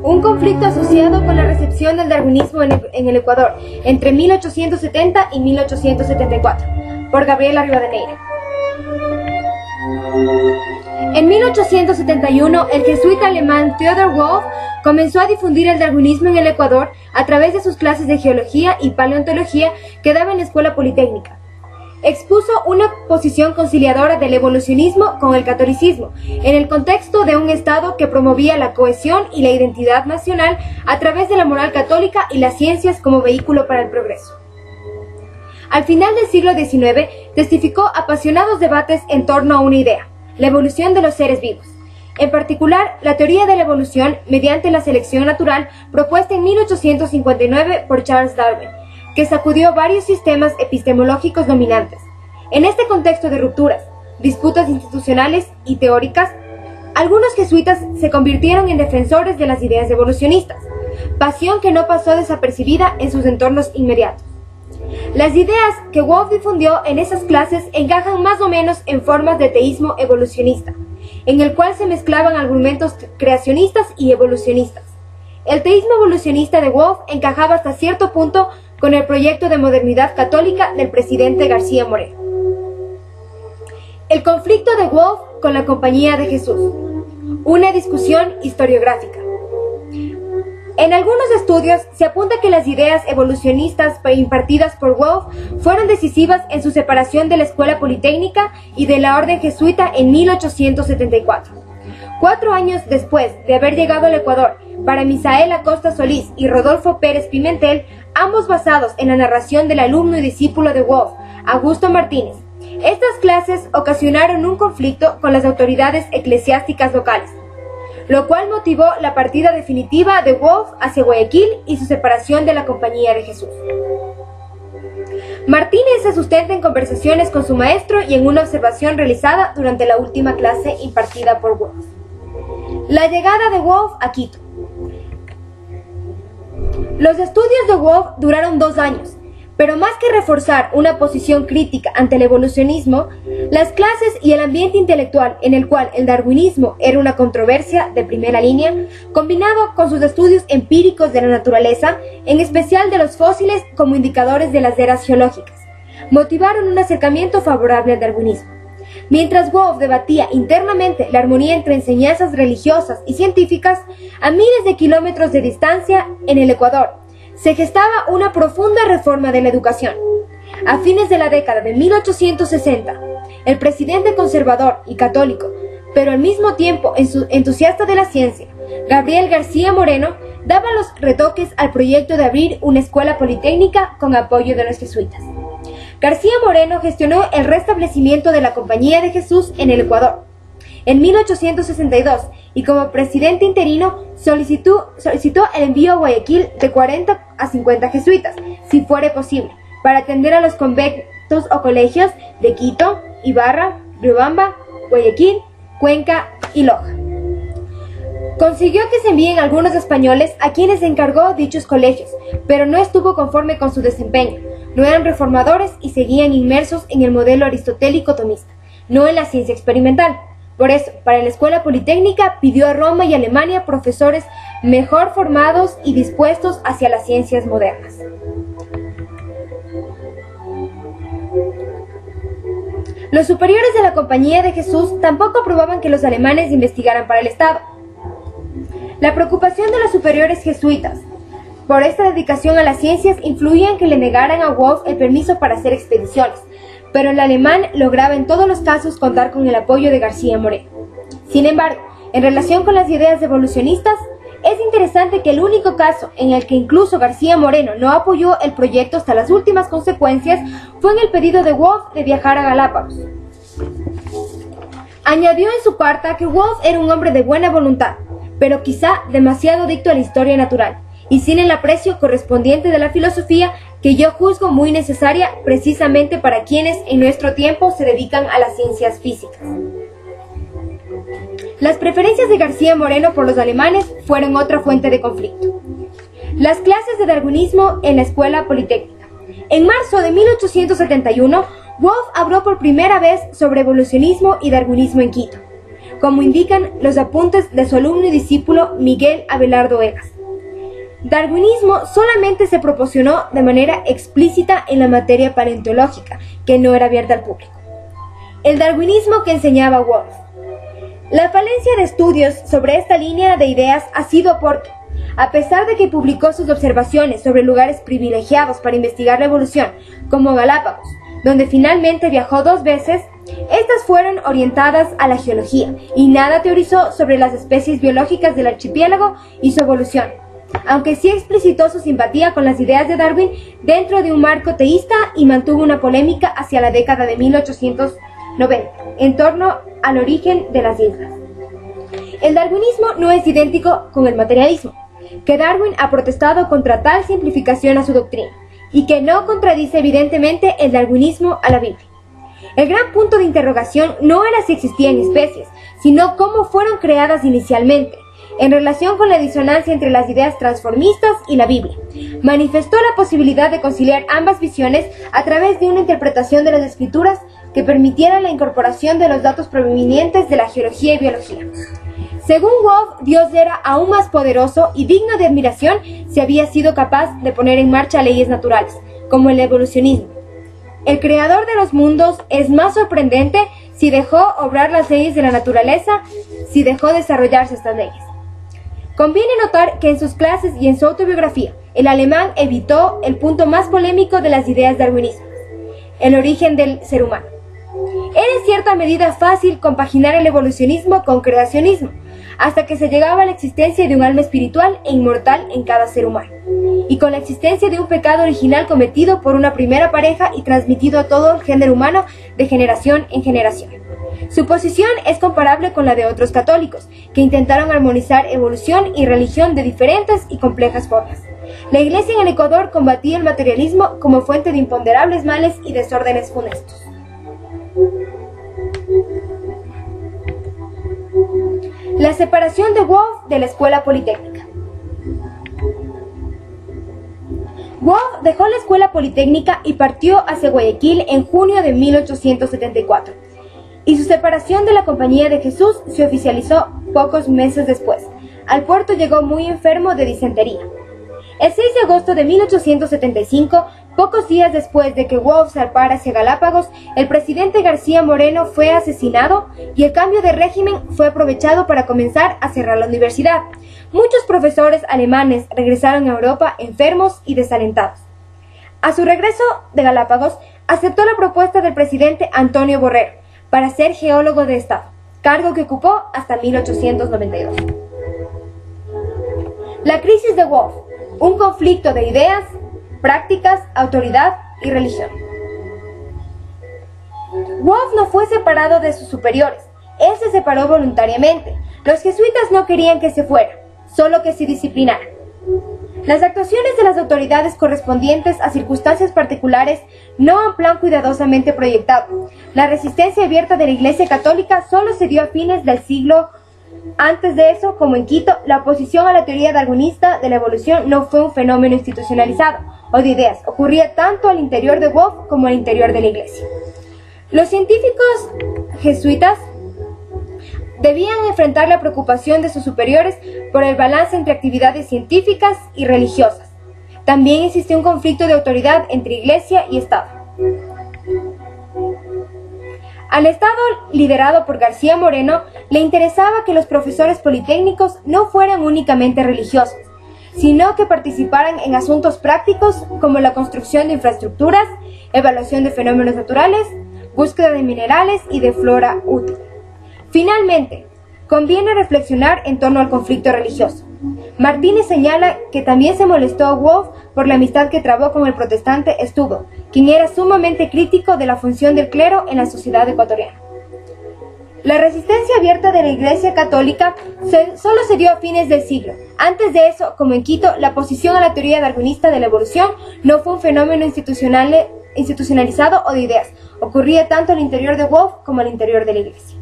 un conflicto asociado con la recepción del darwinismo en el Ecuador entre 1870 y 1874, por Gabriela Rivadeneira. En 1871, el jesuita alemán Theodor Wolff comenzó a difundir el darwinismo en el Ecuador a través de sus clases de geología y paleontología que daba en la Escuela Politécnica. Expuso una posición conciliadora del evolucionismo con el catolicismo, en el contexto de un Estado que promovía la cohesión y la identidad nacional a través de la moral católica y las ciencias como vehículo para el progreso. Al final del siglo XIX, testificó apasionados debates en torno a una idea: la evolución de los seres vivos. En particular, la teoría de la evolución mediante la selección natural propuesta en 1859 por Charles Darwin, que sacudió varios sistemas epistemológicos dominantes. En este contexto de rupturas, disputas institucionales y teóricas, algunos jesuitas se convirtieron en defensores de las ideas evolucionistas, pasión que no pasó desapercibida en sus entornos inmediatos. Las ideas que Wolff difundió en esas clases encajan más o menos en formas de teísmo evolucionista, en el cual se mezclaban argumentos creacionistas y evolucionistas. El teísmo evolucionista de Wolff encajaba hasta cierto punto con el proyecto de modernidad católica del presidente García Moreno. El conflicto de Wolff con la Compañía de Jesús. Una discusión historiográfica. En algunos estudios se apunta que las ideas evolucionistas impartidas por Wolff fueron decisivas en su separación de la Escuela Politécnica y de la Orden Jesuita en 1874. 4 años después de haber llegado al Ecuador, para Misael Acosta Solís y Rodolfo Pérez Pimentel, ambos basados en la narración del alumno y discípulo de Wolff, Augusto Martínez, estas clases ocasionaron un conflicto con las autoridades eclesiásticas locales, lo cual motivó la partida definitiva de Wolff hacia Guayaquil y su separación de la Compañía de Jesús. Martínez se sustenta en conversaciones con su maestro y en una observación realizada durante la última clase impartida por Wolff. La llegada de Wolff a Quito. Los estudios de Wolff duraron 2 años, pero más que reforzar una posición crítica ante el evolucionismo, las clases y el ambiente intelectual en el cual el darwinismo era una controversia de primera línea, combinado con sus estudios empíricos de la naturaleza, en especial de los fósiles como indicadores de las eras geológicas, motivaron un acercamiento favorable al darwinismo. Mientras Wolff debatía internamente la armonía entre enseñanzas religiosas y científicas, a miles de kilómetros de distancia, en el Ecuador, se gestaba una profunda reforma de la educación. A fines de la década de 1860, el presidente conservador y católico, pero al mismo tiempo entusiasta de la ciencia, Gabriel García Moreno, daba los retoques al proyecto de abrir una escuela politécnica con apoyo de los jesuitas. García Moreno gestionó el restablecimiento de la Compañía de Jesús en el Ecuador en 1862 y como presidente interino solicitó el envío a Guayaquil de 40 a 50 jesuitas, si fuera posible, para atender a los conventos o colegios de Quito, Ibarra, Riobamba, Guayaquil, Cuenca y Loja. Consiguió que se envíen algunos españoles a quienes encargó dichos colegios, pero no estuvo conforme con su desempeño. No eran reformadores y seguían inmersos en el modelo aristotélico tomista, no en la ciencia experimental. Por eso, para la Escuela Politécnica pidió a Roma y Alemania profesores mejor formados y dispuestos hacia las ciencias modernas. Los superiores de la Compañía de Jesús tampoco aprobaban que los alemanes investigaran para el Estado. La preocupación de los superiores jesuitas por esta dedicación a las ciencias influía en que le negaran a Wolff el permiso para hacer expediciones, pero el alemán lograba en todos los casos contar con el apoyo de García Moreno. Sin embargo, en relación con las ideas evolucionistas, es interesante que el único caso en el que incluso García Moreno no apoyó el proyecto hasta las últimas consecuencias fue en el pedido de Wolff de viajar a Galápagos. Añadió en su carta que Wolff era un hombre de buena voluntad, pero quizá demasiado adicto a la historia natural, y sin el aprecio correspondiente de la filosofía que yo juzgo muy necesaria precisamente para quienes en nuestro tiempo se dedican a las ciencias físicas. Las preferencias de García Moreno por los alemanes fueron otra fuente de conflicto. Las clases de darwinismo en la Escuela Politécnica. En marzo de 1871, Wolff habló por primera vez sobre evolucionismo y darwinismo en Quito. como indican los apuntes de su alumno y discípulo Miguel Abelardo Egas. Darwinismo solamente se proporcionó de manera explícita en la materia paleontológica, que no era abierta al público. El darwinismo que enseñaba Wolff. La falencia de estudios sobre esta línea de ideas ha sido porque, a pesar de que publicó sus observaciones sobre lugares privilegiados para investigar la evolución, como Galápagos, donde finalmente viajó 2 veces, estas fueron orientadas a la geología y nada teorizó sobre las especies biológicas del archipiélago y su evolución, aunque sí explicitó su simpatía con las ideas de Darwin dentro de un marco teísta y mantuvo una polémica hacia la década de 1890 en torno al origen de las islas. El darwinismo no es idéntico con el materialismo, que Darwin ha protestado contra tal simplificación a su doctrina, y que no contradice evidentemente el darwinismo a la Biblia. El gran punto de interrogación no era si existían especies, sino cómo fueron creadas inicialmente, en relación con la disonancia entre las ideas transformistas y la Biblia. Manifestó la posibilidad de conciliar ambas visiones a través de una interpretación de las escrituras que permitiera la incorporación de los datos provenientes de la geología y biología. Según Wolff, Dios era aún más poderoso y digno de admiración si había sido capaz de poner en marcha leyes naturales, como el evolucionismo. El creador de los mundos es más sorprendente si dejó obrar las leyes de la naturaleza, si dejó desarrollarse estas leyes. Conviene notar que en sus clases y en su autobiografía, el alemán evitó el punto más polémico de las ideas darwinistas, el origen del ser humano. Era en cierta medida fácil compaginar el evolucionismo con creacionismo, hasta que se llegaba a la existencia de un alma espiritual e inmortal en cada ser humano, y con la existencia de un pecado original cometido por una primera pareja y transmitido a todo el género humano de generación en generación. Su posición es comparable con la de otros católicos, que intentaron armonizar evolución y religión de diferentes y complejas formas. La Iglesia en el Ecuador combatía el materialismo como fuente de imponderables males y desórdenes funestos. La separación de Wolff de la Escuela Politécnica. Wolff dejó la Escuela Politécnica y partió hacia Guayaquil en junio de 1874, y su separación de la Compañía de Jesús se oficializó pocos meses después. Al puerto llegó muy enfermo de disentería. El 6 de agosto de 1875, pocos días después de que Wolff zarpara hacia Galápagos, el presidente García Moreno fue asesinado y el cambio de régimen fue aprovechado para comenzar a cerrar la universidad. Muchos profesores alemanes regresaron a Europa enfermos y desalentados. A su regreso de Galápagos, aceptó la propuesta del presidente Antonio Borrero para ser geólogo de Estado, cargo que ocupó hasta 1892. La crisis de Wolff. Un conflicto de ideas, prácticas, autoridad y religión. Wolff no fue separado de sus superiores, él se separó voluntariamente. Los jesuitas no querían que se fuera, solo que se disciplinara. Las actuaciones de las autoridades correspondientes a circunstancias particulares, no a un plan cuidadosamente proyectado. La resistencia abierta de la Iglesia Católica solo se dio a fines del siglo. Antes de eso, como en Quito, la oposición a la teoría darwinista de la evolución no fue un fenómeno institucionalizado o de ideas, ocurría tanto al interior de Wolff como al interior de la Iglesia. Los científicos jesuitas debían enfrentar la preocupación de sus superiores por el balance entre actividades científicas y religiosas. También existió un conflicto de autoridad entre Iglesia y Estado. Al Estado, liderado por García Moreno, le interesaba que los profesores politécnicos no fueran únicamente religiosos, sino que participaran en asuntos prácticos como la construcción de infraestructuras, evaluación de fenómenos naturales, búsqueda de minerales y de flora útil. Finalmente, conviene reflexionar en torno al conflicto religioso. Martínez señala que también se molestó a Wolff por la amistad que trabó con el protestante Stubbel, quien era sumamente crítico de la función del clero en la sociedad ecuatoriana. La resistencia abierta de la Iglesia Católica solo se dio a fines del siglo. Antes de eso, como en Quito, la oposición a la teoría darwinista de la evolución no fue un fenómeno institucionalizado o de ideas. Ocurría tanto al interior de Wolff como al interior de la Iglesia.